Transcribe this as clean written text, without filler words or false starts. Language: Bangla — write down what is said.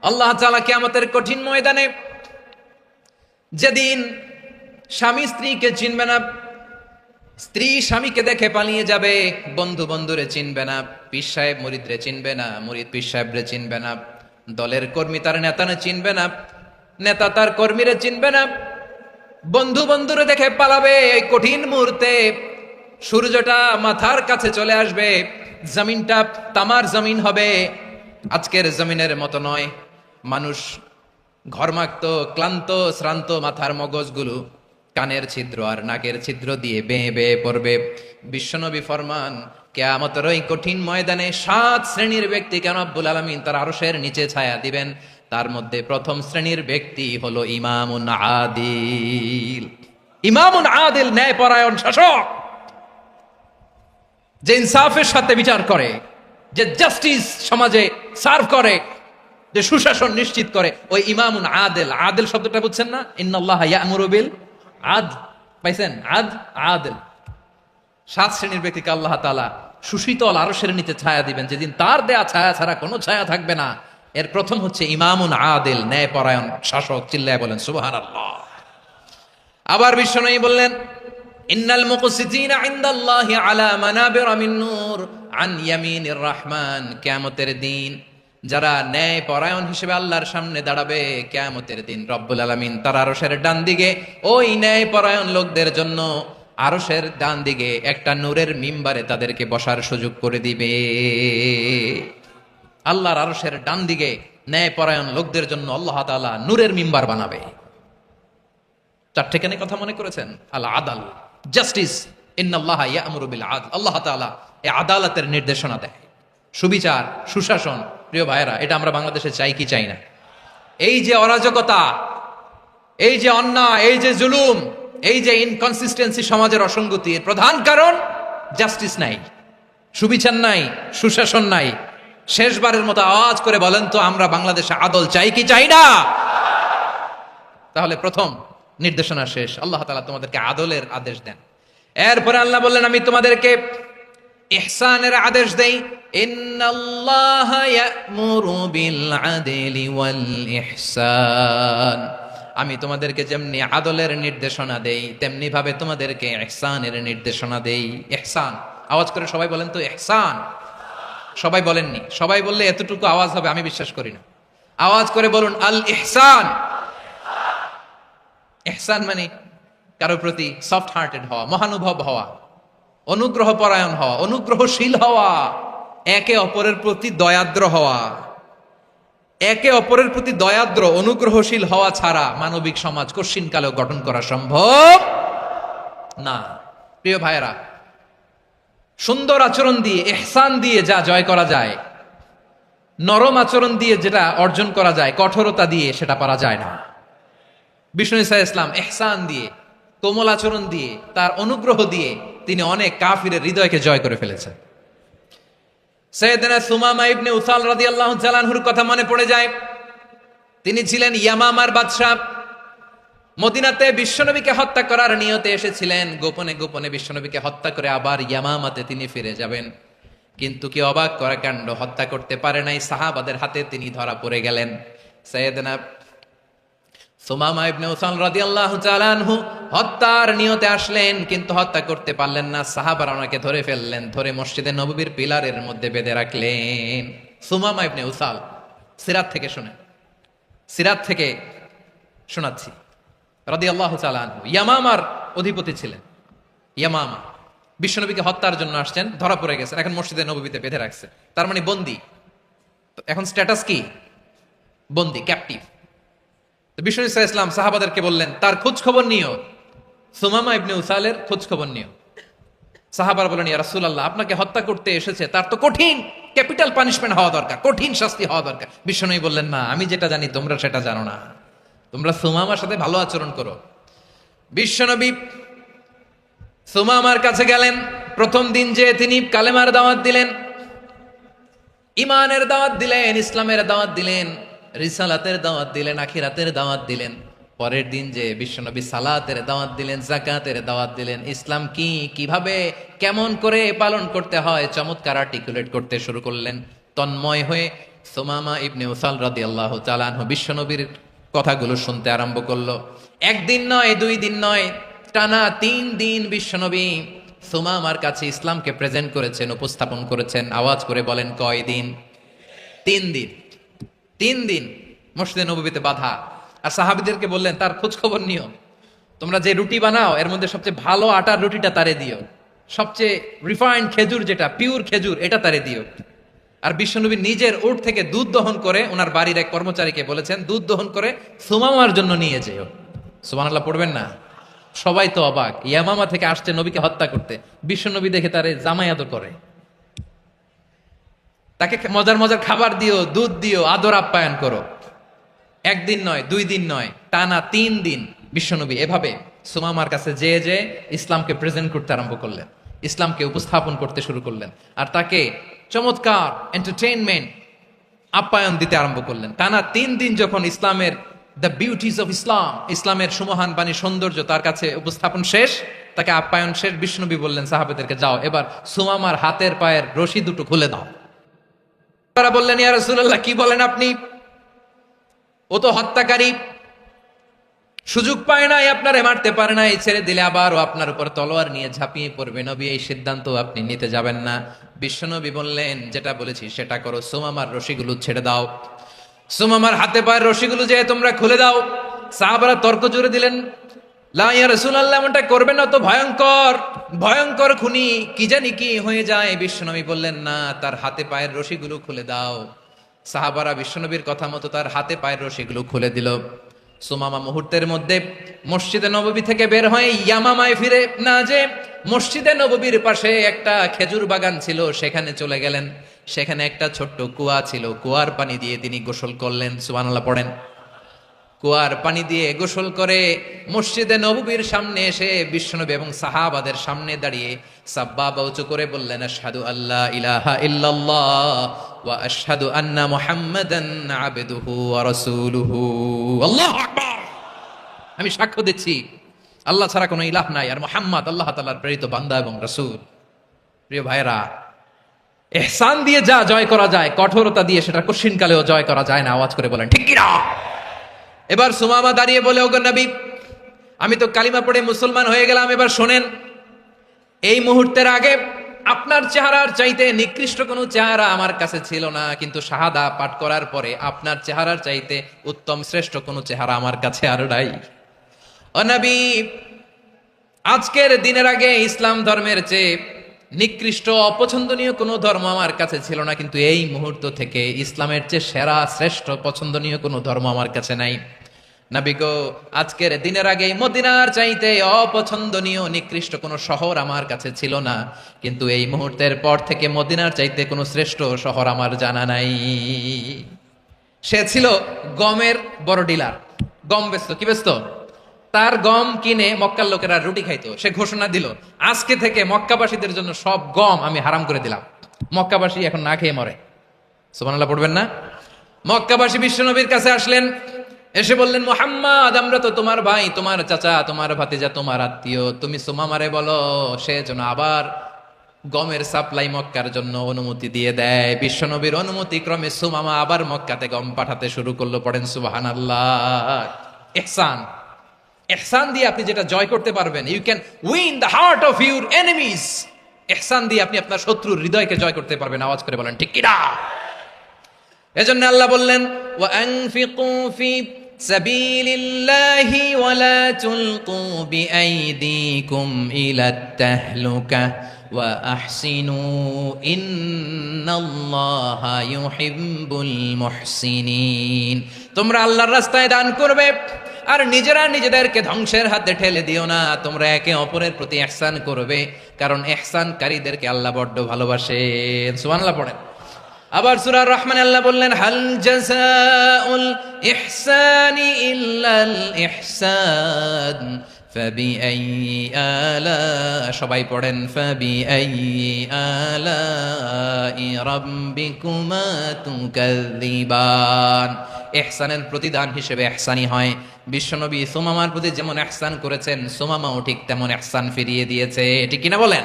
আল্লাহ তাআলা কিয়ামতের কঠিন ময়দানে, যেদিন স্বামী স্ত্রীকে চিনবে না, স্ত্রী স্বামীকে দেখে পালিয়ে যাবে, বন্ধু বন্ধুরে চিনবে না, পীর সাহেব মুরিদরে চিনবে না, মুরিদ পীর সাহেবরে চিনবে না, দলের কর্মী তার নেতারে চিনবে না, নেতা তার কর্মীরে চিনবে না, বন্ধু বন্ধুরে দেখে পালাবে। এই কঠিন মুহূর্তে সূর্যটা মাথার কাছে চলে আসবে, জমিনটা তামার জমিন হবে, আজকের জমিনের মতো নয়। মানুষ ঘর্মাক্ত, ক্লান্ত, শ্রান্ত মাথার মগজগুলো কানের ছিদ্র আর নাকের ছিদ্র দিয়ে বেয়ে বেয়ে পড়বে। বিশ্বনবী ফরমান, কিয়ামতের ওই কঠিন ময়দানে 7 শ্রেণীর ব্যক্তিকে রব্বুল আলামিন তার আরশের নিচে ছায়া দিবেন। তার মধ্যে প্রথম শ্রেণীর ব্যক্তি হলো ইমামুন আদিল। ইমামুন আদিল, ন্যায়পরায়ণ শাসক, যে ইনসাফের সাথে বিচার করে, যে জাস্টিস সমাজে সার্ভ করে, যে সুশাসন নিশ্চিত করে, ওই ইমামুন আদিল। আদিল শব্দটা বুঝছেন না? ইন্নাল্লাহা ইয়া'মুরু বিল আদল, পাইছেন? আদিল। 7 শ্রেণীর ব্যক্তিকে আল্লাহ তাআলা সুশীতল আরশের নিচে ছায়া দিবেন, যেদিন তার দেয়া ছায়া ছাড়া কোনো ছায়া থাকবে না। এর প্রথম হচ্ছে ইমামুন আদিল, ন্যায়পরায়ণ শাসক। চিল্লায় বলেন সুবহানাল্লাহ। আবার বিশ্বনবী বললেন, ইন্নাল মুকসিতিনা ইনদাল্লাহি আলা মানাবিরা মিন নূর আন ইয়ামিনির রহমান। কিয়ামতের দিন যারা ন্যায়পরায়ণ হিসেবে আল্লাহর সামনে দাঁড়াবে, কিয়ামতের দিন রব্বুল আলামিন তার আরশের ডান দিকে ওই ন্যায়পরায়ণ লোকদের জন্য আরশের ডান দিকে একটা নূরের মিম্বারে তাদেরকে বসার সুযোগ করে দিবে। আল্লাহর আরশের ডান দিকে ন্যায়পরায়ণ লোকদের জন্য আল্লাহ তাআলা নূরের মিম্বার বানাবে। 4টেখানে কথা মনে করেছেন? আল আদাল, জাস্টিস। ইন্নাল্লাহা ইয়া'মুরু বিল আদল। আল্লাহ তাআলা এই আদালতের নির্দেশনা দেয়, সুবিচার, সুশাসন। প্রিয় ভাইয়েরা, এটা আমরা বাংলাদেশে চাই কি চাই না? এই যে অরাজকতা, এই যে অন্যায়, এই যে জুলুম, এই যে ইনকনসিস্টেন্সি, সমাজের অসঙ্গতি, এর প্রধান কারণ জাস্টিস নাই, সুবিচার নাই, সুশাসন নাই। শেষবারের মতো আওয়াজ করে বলেন তো, আমরা বাংলাদেশে আদল চাই কি চাই না? তাহলে প্রথম নির্দেশনা শেষ। আল্লাহ তাআলা তোমাদেরকে আদলের আদেশ দেন। এরপরে আল্লাহ বললেন, আমি তোমাদেরকে ইহসানের আদেশ দেই। ইন্নাল্লাহা ইয়া'মুরু বিল আদলি ওয়াল ইহসান। আমি তোমাদেরকে যেমনি আদলের নির্দেশনা দেই, তেমনি ভাবে তোমাদেরকে ইহসানের নির্দেশনা দেই। ইহসান, আওয়াজ করে সবাই বলেন তো ইহসান। সবাই বলেননি, সবাই বললে এতটুকু আওয়াজ হবে আমি বিশ্বাস করি না। আওয়াজ করে বলুন আল ইহসান। ইহসান মানে কারো প্রতি সফট হার্টেড হওয়া, মহানুভব হওয়া, অনুগ্রহ পরায়ণ হওয়া, অনুগ্রহশীল হওয়া, একে অপরের প্রতি দয়াদ্র হওয়া। একে অপরের প্রতি দয়াদ্র, অনুগ্রহশীল হওয়া ছাড়া মানবিক সমাজ কশিনকালেও গঠন করা সম্ভব না। প্রিয় ভাইয়েরা, সুন্দর আচরণ দিয়ে, ইহসান দিয়ে যা জয় করা যায়, নরম আচরণ দিয়ে যেটা অর্জন করা যায়, কঠোরতা দিয়ে সেটা পারা যায় না। বিষ্ণু ঈসা ইসলাম ইহসান দিয়ে, কোমল আচরণ দিয়ে, তার অনুগ্রহ দিয়ে তিনি অনেক কাফিরের হৃদয়কে জয় করে ফেলেছেন। সাইয়েদনা সুমামা ইবনে উসাল রাদিয়াল্লাহু তাআলা আনহুর কথা মনে পড়ে যায়। তিনি ছিলেন ইয়ামামার বাদশা। মদিনাতে বিশ্বনবীকে হত্যা করার নিয়তে এসেছিলেন, গোপনে গোপনে বিশ্বনবীকে হত্যা করে আবার ইয়ামামাতে তিনি ফিরে যাবেন। কিন্তু কি অবাক করা কাণ্ড, হত্যা করতে পারে নাই, সাহাবাদের হাতে তিনি ধরা পড়ে গেলেন। সাইয়েদনা সুমামা ইবনে উসাল রাদিয়াল্লাহু তাআলা আনহু হত্যার নিয়তে আসলেন, কিন্তু হত্যা করতে পারলেন না। সাহাবারা ওনাকে ধরে ফেললেন, ধরে মসজিদে নববীর পিলারের মধ্যে বেঁধে রাখলেন। সুমামা ইবনে উসাল, সিরাত থেকে শুনেন, সিরাত থেকে শোনাচ্ছি, রাদিয়াল্লাহু তাআলা আনহু ইয়ামামার অধিপতি ছিলেন। ইয়ামামা বিশ্বনবীকে হত্যার জন্য আসছেন, ধরা পড়ে গেছেন, এখন মসজিদে নববীতে বেঁধে রাখছে, তার মানে বন্দী। এখন স্ট্যাটাস কি? বন্দী, ক্যাপটিভ। বিষ্ণু ঈসা ইসলাম সাহাবাদেরকে বললেন, তার খোঁজ খবর নিও, সুমামা ইবনে উসালের খোঁজ খবর নিও। সাহাবারা বলেন, ইয়া রাসূলুল্লাহ, আপনাকে হত্যা করতে এসেছে, তার তো কঠিন ক্যাপিটাল পানিশমেন্ট হওয়া দরকার, কঠিন শাস্তি হওয়া দরকার। বিষ্ণু বললেন, না, আমি যেটা জানি তোমরা সেটা জানো না, তোমরা সুমামার সাথে ভালো আচরণ করো। বিশ্বনবী সুমামার কাছে গেলেন। প্রথম দিন যে তিনি কালেমার দাওয়াত দিলেন, ইমানের দাওয়াত দিলেন, ইসলামের দাওয়াত দিলেন, রিসালাতের দাওয়াত দিলেন, আখিরাতের দাওয়াত দিলেন। পরের দিন যে বিশ্বনবী সালাতের দাওয়াত দিলেন, যাকাতের দাওয়াত দিলেন, ইসলাম কি, কিভাবে, কেমন করে পালন করতে হয় চমৎকার আর্টিকুলেট করতে শুরু করলেন। তন্ময় হয়ে সুমামা ইবনে উসাল রাদিয়াল্লাহু তাআলা আনহু বিশ্বনবীর কথাগুলো শুনতে আরম্ভ করলো। একদিন নয়, 2 দিন নয়, টানা 3 দিন বিশ্বনবী সুমামার কাছে ইসলামকে প্রেজেন্ট করেছেন, উপস্থাপন করেছেন। আওয়াজ করে বলেন, কয় দিন? 3 দিন। 3 দিন মসজিদে নববীতে বাধা। আর সাহাবীদেরকে বললেন, তার খোঁজ খবর নিও, তোমরা যে রুটি বানাও এর মধ্যে সবচেয়ে ভালো আটার রুটিটা তারে দিও, সবচেয়ে রিফাইন্ড খেজুর, যেটা পিওর খেজুর, এটা তারে দিও। আর বিশ্বনবী নিজের উট থেকে দুধ দহন করে ওনার বাড়ির এক কর্মচারীকে বলেছেন, দুধ দহন করে সুমামার জন্য নিয়ে যেও। সুবহানাল্লাহ পড়বেন না? সবাই তো অবাক, ইয়ামামা থেকে আসছে নবীকে হত্যা করতে, বিশ্বনবী দেখে তারে জামাই আদর করে, তাকে মজার মজার খাবার দিও, দুধ দিও, আদর আপ্যায়ন করো। একদিন নয়, 2 দিন নয়, টানা 3 দিন বিশ্বনবী এভাবে সুমামার কাছে যে ইসলামকে প্রেজেন্ট করতে আরম্ভ করলেন, ইসলামকে উপস্থাপন করতে শুরু করলেন, আর তাকে চমৎকার এন্টারটেইনমেন্ট আপ্যায়ন দিতে আরম্ভ করলেন। টানা 3 দিন যখন ইসলামের দ্য বিউটিজ অফ ইসলাম, ইসলামের সুমহান বাণী, সৌন্দর্য তার কাছে উপস্থাপন শেষ, তাকে আপ্যায়ন শেষ, বিশ্বনবী বললেন সাহাবেদেরকে, যাও এবার সুমামার হাতের পায়ের রশি দুটো খুলে দাও। তারা বললেন, ইয়া রাসূলুল্লাহ, কি বলেন আপনি? ও তো হত্যাকারী, সুযোগ পায় নাই, আপনারে মারতে পারে না, এই ছেড়ে দিলে আবার ও আপনার উপর তলোয়ার নিয়ে ঝাঁপিয়ে পড়বে। নবী, এই সিদ্ধান্ত আপনি নিতে যাবেন না। বিশ্বনবী বললেন, যেটা বলেছি সেটা করো, সুমামার রশিগুলো ছেড়ে দাও, সুমামার হাতে পায়ের রশিগুলো যে তোমরা খুলে দাও। সাহাবারা তর্ক জুড়ে দিলেন, লা ইয়া রাসূলুল্লাহ, এমনটা করবেন না, তো ভয়ঙ্কর ভয়ঙ্কর খুনি, কি জানি কি হয়ে যায়। বিশ্বনবী বললেন, না, তার হাতে পায়ের রশিগুলো খুলে দাও। সাহাবারা বিশ্বনবীর কথা মতো তার হাতে পায়ের রশিগুলো খুলে দিল। সুমামা মুহূর্তের মধ্যে মসজিদে নববী থেকে বের হয়ে ইয়ামামায় ফিরে না যে মসজিদে নববীর পাশে একটা খেজুর বাগান ছিল, সেখানে চলে গেলেন। সেখানে একটা ছোট্ট কুয়া ছিল, কুয়ার পানি দিয়ে তিনি গোসল করলেন। সুবহানাল্লাহ পড়েন। কুয়ার পানি দিয়ে গোসল করে মসজিদে নববীর সামনে এসে বিশ্বনবী এবং সাহাবাদের সামনে দাঁড়িয়ে সাব্বাবা উঁচু করে বললেন, আশহাদু আল্লা ইলাহা ইল্লাল্লাহ ওয়া আশহাদু আন্না মুহাম্মাদান আবদুহু ওয়া রাসূলুহু। আল্লাহু আকবার। আমি সাক্ষ্য দিচ্ছি আল্লাহ ছাড়া কোনো ইলাহ নাই, আর মুহাম্মদ আল্লাহ তাআলার প্রেরিত বান্দা এবং রাসূল। প্রিয় ভাইরা, ইহসান দিয়ে যা জয় করা যায়, কঠোরতা দিয়ে সেটা কঠিনকালেও জয় করা যায় না। আওয়াজ করে বলেন, ঠিক কি না? এবার সুমামা দাঁড়িয়ে বলে, ওগো নবী, আমি তো কালিমা পড়ে মুসলমান হয়ে গেলাম, এবার শোনেন, এই মুহূর্তের আগে আপনার চেহারার চাইতে নিকৃষ্ট কোনো চেহারা আমার কাছে ছিল না, কিন্তু শাহাদা পাঠ করার পরে আপনার চেহারার চাইতে উত্তম শ্রেষ্ঠ কোনো চেহারা আমার কাছে আর নাই। ও নবী, আজকের দিনের আগে ইসলাম ধর্মের চেয়ে নিকৃষ্ট অপছন্দনীয় কোনো ধর্ম আমার কাছে ছিল না, কিন্তু এই মুহূর্ত থেকে ইসলামের চেয়ে সেরা শ্রেষ্ঠ পছন্দনীয় কোনো ধর্ম আমার কাছে নাই। নবী গো, আজকের দিনের আগে মদিনার চাইতে অপছন্দনীয় নিকৃষ্ট কোনো শহর আমার কাছে ছিল না, কিন্তু এই মুহূর্তের পর থেকে মদিনার চাইতে কোনো শ্রেষ্ঠ শহর আমার জানা নাই। সে ছিল গমের বড় ডিলার, গম বেচত। কি বেচত? তার গম কিনে মক্কার লোকেরা রুটি খাইতো। সে ঘোষণা দিল, আজকে থেকে মক্কাবাসীদের জন্য সব গম আমি হারাম করে দিলাম, মক্কাবাসী এখন না খেয়ে মরে। সুবহানাল্লাহ পড়বেন না? মক্কাবাসী বিশ্বনবীর কাছে আসলেন, এসে বললেন, মুহাম্মদ, আমরা তো তোমার ভাই, তোমার চাচা, তোমার ভাতিজা, তোমার আত্মীয়, তুমি সুমামারে বলো সে যেন আবার গমের সাপ্লাই মক্কার জন্য অনুমতি দিয়ে দেয়। বিশ্বনবীর অনুমতি ক্রমে সুমামা আবার মক্কাতে গম পাঠাতে শুরু করলো। পড়েন সুবহানাল্লাহ। ইহসান, ইহসান দিয়ে আপনি যেটা জয় করতে পারবেন, you can win the heart of your enemies. ইহসান দিয়ে আপনি আপনার শত্রুর হৃদয়কে জয় করতে পারবেন। আওয়াজ করে বলেন, ঠিক কি না? এজন্য আল্লাহ বললেন, ওয়া আনফিকু ফি সাবিলিল্লাহি ওয়া লা তুলকু বিআইদিকুম ইলাত তাহলুকা ওয়া আহসিনু ইন্নাল্লাহা ইউহিব্বুল মুহসিনিন। তোমরা আল্লাহর রাস্তায় দান করবে আর নিজেরা নিজেদেরকে ধ্বংসের হাতে ঠেলে দিও না। তোমরা একে অপরের প্রতি ইহসান করবে, কারণ ইহসানকারীদেরকে আল্লাহ বড্ড ভালোবাসেন। সুবহানাল্লাহ পড়েন। আবার সূরা রহমান আল্লাহ বললেন, হাল জাযাউল ইহসানি ইল্লাল ইহসান ফাবিআইয়ি আলা, সবাই পড়েন, ফাবিআইয়ি আলাই রাব্বিকুমা তুকাযযিবান। ইহসানের প্রতিদান হিসেবে ইহসানই হয়। বিশ্বনবী সুমামার প্রতি যেমন ইহসান করেছেন, সুমামাও ঠিক তেমন ইহসান ফিরিয়ে দিয়েছে। ঠিক কিনা বলেন?